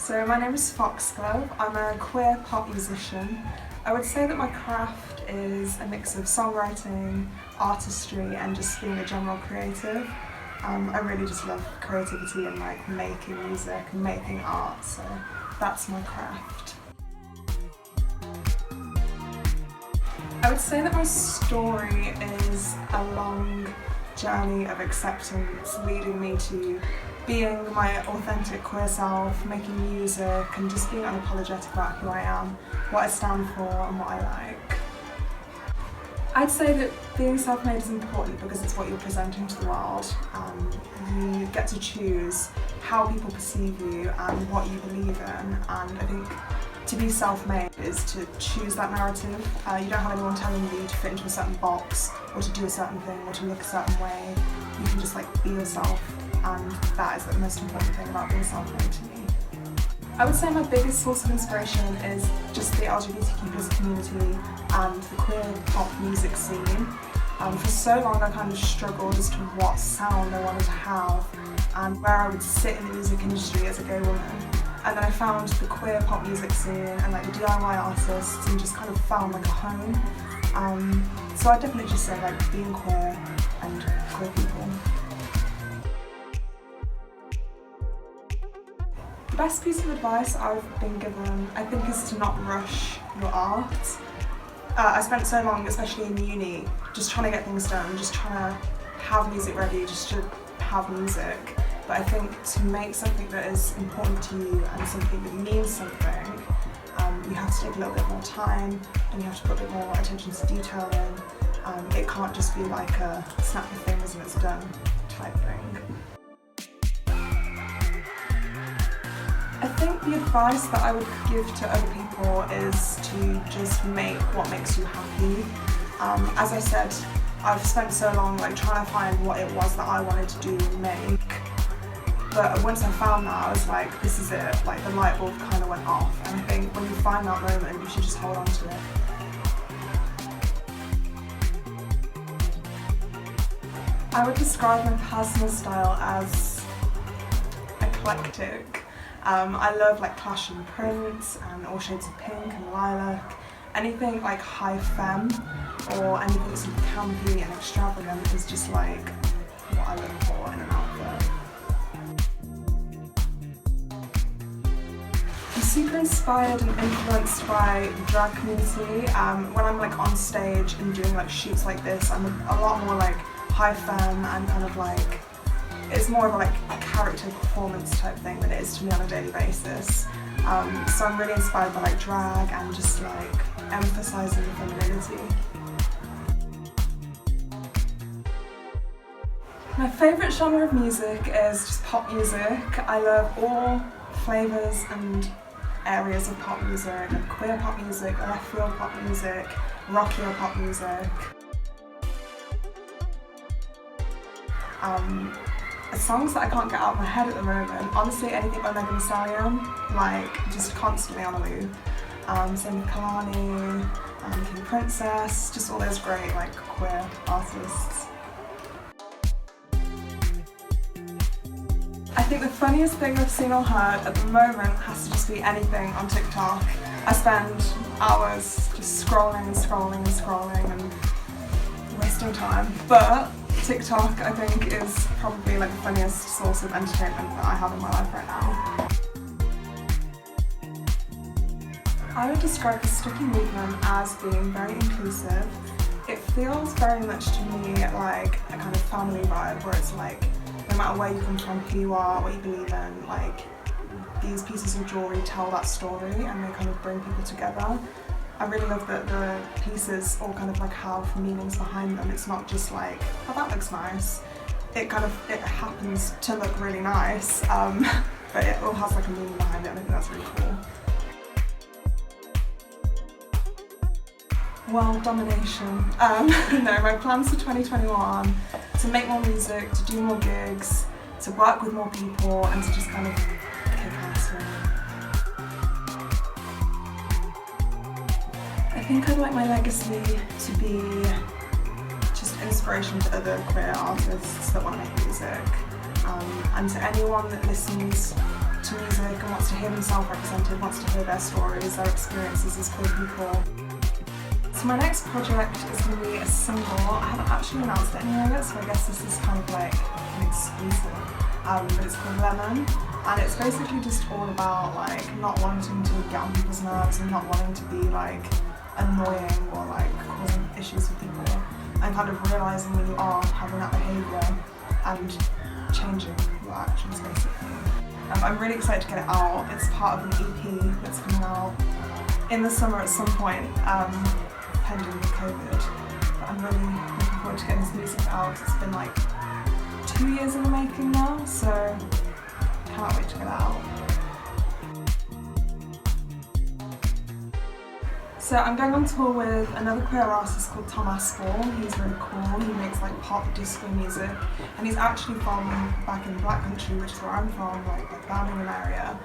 So my name is Foxgluvv. I'm a queer pop musician. I would say that my craft is a mix of songwriting, artistry and just being a general creative. I really just love creativity and like making music and making art, so that's my craft. I would say that my story is a long journey of acceptance leading me to being my authentic queer self, making music and just being unapologetic about who I am, what I stand for and what I like. I'd say that being self-made is important because it's what you're presenting to the world. You get to choose how people perceive you and what you believe in, and I think to be self-made is to choose that narrative. You don't have anyone telling you to fit into a certain box or to do a certain thing or to look a certain way. You can just be yourself, and that is the most important thing about being self-made to me. I would say my biggest source of inspiration is just the LGBTQ+ community and the queer pop music scene. For so long I kind of struggled as to what sound I wanted to have and where I would sit in the music industry as a gay woman. And then I found the queer pop music scene and the DIY artists and just kind of found a home. So I'd definitely just say being queer and queer people. The best piece of advice I've been given, I think, is to not rush your art. I spent so long, especially in uni, just trying to get things done, just trying to have music ready, just to have music. But I think to make something that is important to you and something that means something, you have to take a little bit more time and you have to put a bit more attention to detail in. It can't just be like a snap your fingers and it's done type thing. I think the advice that I would give to other people is to just make what makes you happy. As I said, I've spent so long trying to find what it was that I wanted to do and make. But once I found that, I was like, this is it. The light bulb kind of went off. And I think when you find that moment, you should just hold on to it. I would describe my personal style as eclectic. I love Clash and Prince and All Shades of Pink and Lilac. Anything high femme or anything super campy and extravagant is just what I look for in an outfit. I'm super inspired and influenced by the drag community. When I'm on stage and doing shoots like this, I'm a lot more high femme and kind of it's more of a character performance type thing than it is to me on a daily basis. So I'm really inspired by drag and just emphasising femininity. My favourite genre of music is just pop music. I love all flavours and areas of pop music, queer pop music, left field pop music, rockier pop music. Songs that I can't get out of my head at the moment, honestly anything by Megan Thee Stallion, just constantly on a loop. Same with Kalani, King Princess, just all those great queer artists. I think the funniest thing I've seen or heard at the moment has to just be anything on TikTok. I spend hours just scrolling and scrolling and scrolling and wasting time, but TikTok, I think, is probably the funniest source of entertainment that I have in my life right now. I would describe the Sticky movement as being very inclusive. It feels very much to me like a kind of family vibe where it's no matter where you come from, who you are, what you believe in, these pieces of jewellery tell that story and they kind of bring people together. I really love that the pieces all kind of have meanings behind them. It's not just oh, that looks nice. It happens to look really nice, but it all has a meaning behind it and I think that's really cool. World domination. No, my plans for 2021 to make more music, to do more gigs, to work with more people and to just kind of kick ass really. I think I'd like my legacy to be just inspiration to other queer artists that want to make music. And to anyone that listens to music and wants to hear themselves represented, wants to hear their stories, their experiences as queer people. So my next project is going to be a single. I haven't actually announced it anywhere yet, so I guess this is kind of like an exclusive. But it's called Lemon, and it's basically just all about like not wanting to get on people's nerves and not wanting to be like annoying or like causing issues with people, and kind of realising when you are having that behaviour and changing your actions basically. I'm really excited to get it out. It's part of an EP that's coming out in the summer at some point, pending with COVID. But I'm really looking forward to getting this music out. It's been like 2 years in the making now, so can't wait to get it out. So I'm going on tour with another queer artist called Thomas. He's really cool. He makes like pop disco music, and he's actually from back in the Black Country, which is where I'm from, like Birmingham area.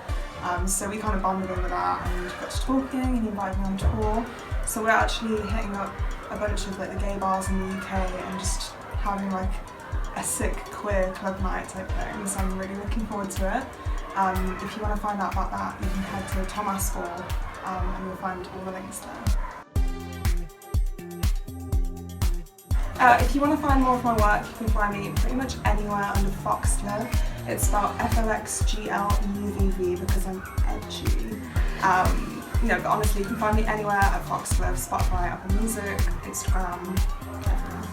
So we kind of bonded over that and got to talking, and he invited me on tour. So we're actually hitting up a bunch of like the gay bars in the UK and just having like a sick queer club night type thing. So I'm really looking forward to it. If you want to find out about that, you can head to Thomas and you'll find all the links there. If you want to find more of my work, you can find me pretty much anywhere under Foxgluvv. It's spelled Foxgluvv because I'm edgy. But honestly, you can find me anywhere at Foxgluvv, Spotify, Apple Music, Instagram, everywhere.